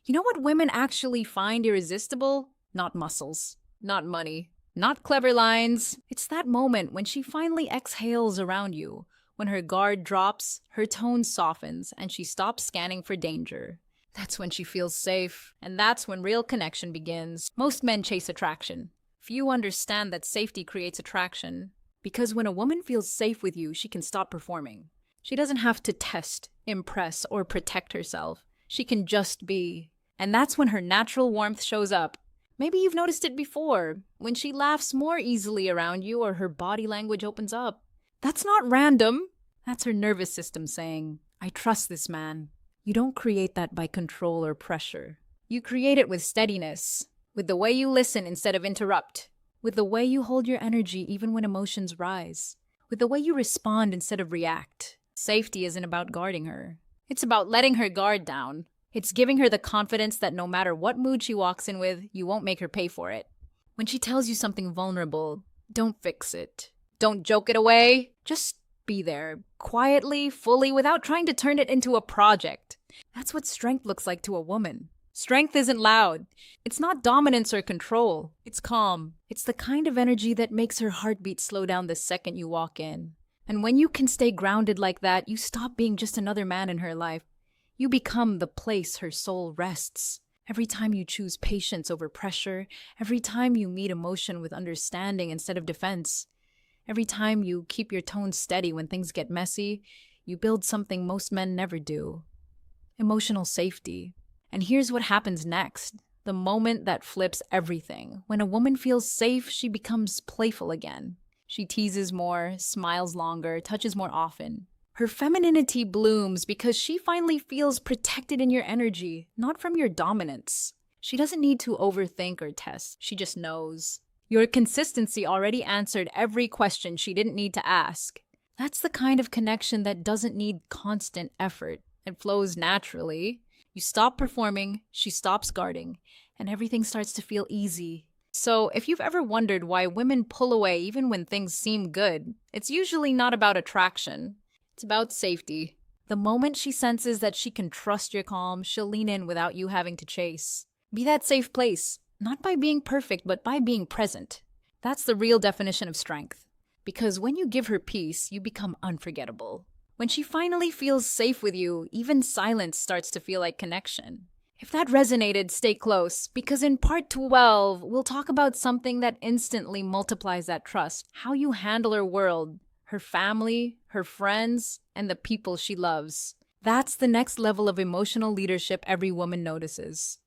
You know what women actually find irresistible? Not muscles, not money, not clever lines. It's that moment when she finally exhales around you, when her guard drops, her tone softens, and she stops scanning for danger. That's when she feels safe, and that's when real connection begins. Most men chase attraction. Few understand that safety creates attraction. Because when a woman feels safe with you, she can stop performing. She doesn't have to test, impress, or protect herself. She can just be. And that's when her natural warmth shows up. Maybe you've noticed it before, when she laughs more easily around you or her body language opens up. That's not random. That's her nervous system saying, I trust this man. You don't create that by control or pressure. You create it with steadiness, with the way you listen instead of interrupt, with the way you hold your energy even when emotions rise, with the way you respond instead of react. Safety isn't about guarding her. It's about letting her guard down. It's giving her the confidence that no matter what mood she walks in with, you won't make her pay for it. When she tells you something vulnerable, don't fix it. Don't joke it away. Just be there, quietly, fully, without trying to turn it into a project. That's what strength looks like to a woman. Strength isn't loud. It's not dominance or control. It's calm. It's the kind of energy that makes her heartbeat slow down the second you walk in. And when you can stay grounded like that, you stop being just another man in her life. You become the place her soul rests. Every time you choose patience over pressure, every time you meet emotion with understanding instead of defense, every time you keep your tone steady when things get messy, you build something most men never do: emotional safety. And here's what happens next. The moment that flips everything. When a woman feels safe, she becomes playful again. She teases more, smiles longer, touches more often. Her femininity blooms because she finally feels protected in your energy, not from your dominance. She doesn't need to overthink or test. She just knows. Your consistency already answered every question she didn't need to ask. That's the kind of connection that doesn't need constant effort. It flows naturally. You stop performing, she stops guarding, and everything starts to feel easy. So, if you've ever wondered why women pull away even when things seem good, it's usually not about attraction. It's about safety. The moment she senses that she can trust your calm, she'll lean in without you having to chase. Be that safe place, not by being perfect, but by being present. That's the real definition of strength. Because when you give her peace, you become unforgettable. When she finally feels safe with you, even silence starts to feel like connection. If that resonated, stay close, because in part 12, we'll talk about something that instantly multiplies that trust: how you handle her world, her family, her friends, and the people she loves. That's the next level of emotional leadership every woman notices.